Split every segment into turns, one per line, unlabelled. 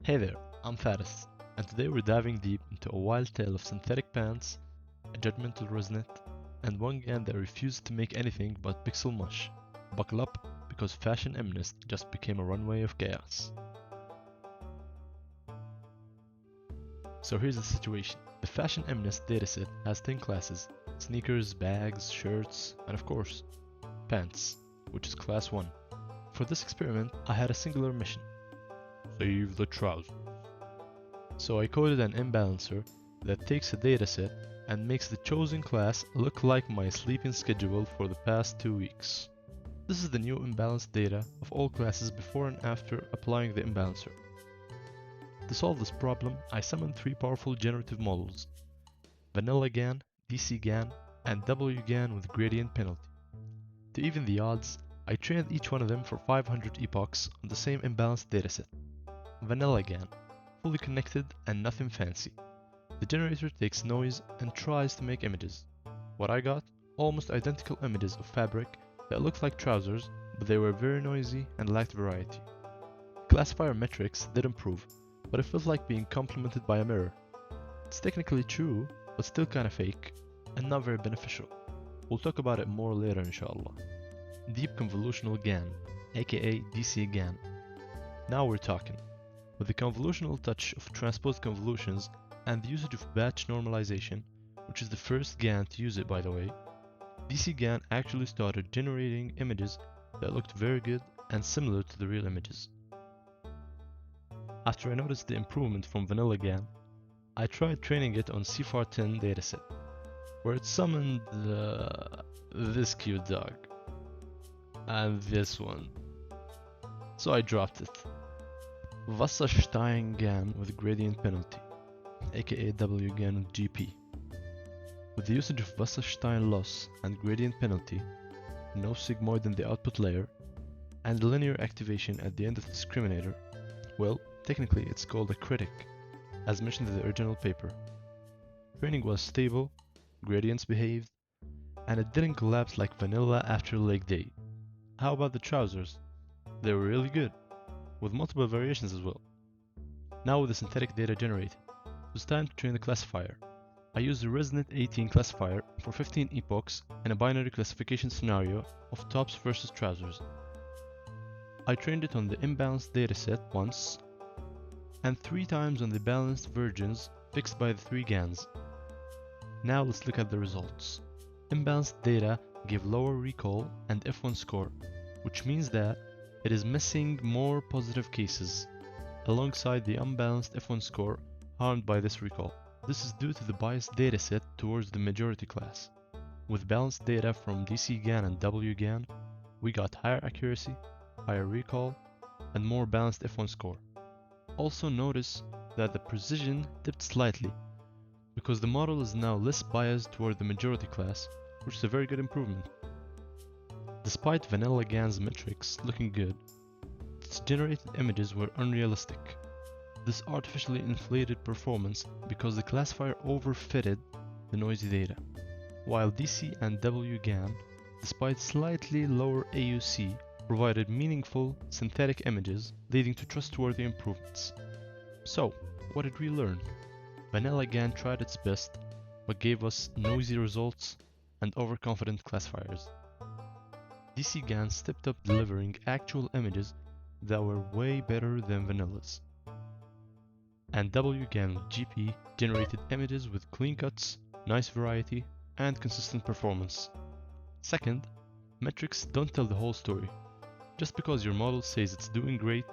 Hey there, I'm Faris, and today we're diving deep into a wild tale of synthetic pants, a judgmental Rosnet, and one GAN that refused to make anything but pixel mush. Buckle up, because Fashion Eminist just became a runway of chaos. So here's the situation. The Fashion Eminist dataset has 10 classes: sneakers, bags, shirts, and of course, pants, which is class 1. For this experiment, I had a singular mission: save the trousers. So I coded an imbalancer that takes a dataset and makes the chosen class look like my sleeping schedule for the past 2 weeks. This is the new imbalanced data of all classes before and after applying the imbalancer. To solve this problem, I summoned 3 powerful generative models: Vanilla GAN, DC GAN, and W GAN with gradient penalty. To even the odds, I trained each one of them for 500 epochs on the same imbalanced dataset. Vanilla GAN, fully connected and nothing fancy. The generator takes noise and tries to make images. What I got? Almost identical images of fabric that looked like trousers, but they were very noisy and lacked variety. Classifier metrics did improve, but it felt like being complimented by a mirror. It's technically true, but still kinda fake, and not very beneficial. We'll talk about it more later inshallah. Deep Convolutional GAN, aka DC GAN. Now we're talking. With the convolutional touch of transposed convolutions and the usage of batch normalization, which is the first GAN to use it by the way, DC GAN actually started generating images that looked very good and similar to the real images. After I noticed the improvement from Vanilla GAN, I tried training it on CFAR10 dataset, where it summoned this cute dog, and this one. So I dropped it. Wasserstein GAN with gradient penalty, aka W GAN with GP. With the usage of Wasserstein loss and gradient penalty, no sigmoid in the output layer, and linear activation at the end of the discriminator, well, technically it's called a critic, as mentioned in the original paper. Training was stable, gradients behaved, and it didn't collapse like vanilla after leg day. How about the trousers? They were really good, with multiple variations as well. Now with the synthetic data generated, it was time to train the classifier. I used the Resonant 18 classifier for 15 epochs in a binary classification scenario of tops versus trousers. I trained it on the imbalanced dataset once, and 3 times on the balanced versions fixed by the 3 GANs. Now let's look at the results. Imbalanced data gave lower recall and F1 score, which means that it is missing more positive cases, alongside the unbalanced F1 score harmed by this recall. This is due to the biased dataset towards the majority class. With balanced data from DC GAN and W GAN, we got higher accuracy, higher recall, and more balanced F1 score. Also notice that the precision dipped slightly, because the model is now less biased toward the majority class, which is a very good improvement. Despite Vanilla GAN's metrics looking good, its generated images were unrealistic. This artificially inflated performance because the classifier overfitted the noisy data, while DC and W GAN, despite slightly lower AUC, provided meaningful synthetic images, leading to trustworthy improvements. So, what did we learn? Vanilla GAN tried its best, but gave us noisy results and overconfident classifiers. DC GAN stepped up, delivering actual images that were way better than Vanilla's. And W GAN with GP generated images with clean cuts, nice variety, and consistent performance. Second, metrics don't tell the whole story. Just because your model says it's doing great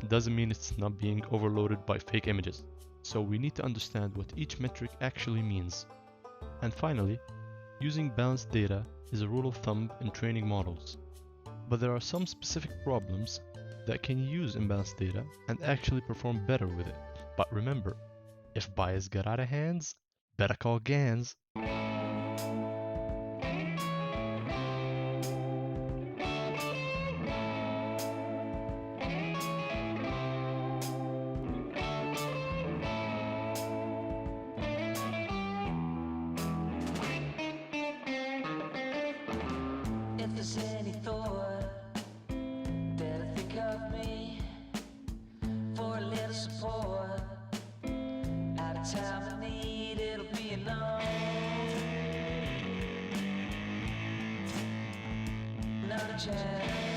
doesn't mean it's not being overloaded by fake images. So we need to understand what each metric actually means. And finally, using balanced data is a rule of thumb in training models. But there are some specific problems that can use imbalanced data and actually perform better with it. But remember, if bias got out of hands, better call GANs.
If there's any thought that I think of me for a little support. At a time of need, it'll be enough. Another chance.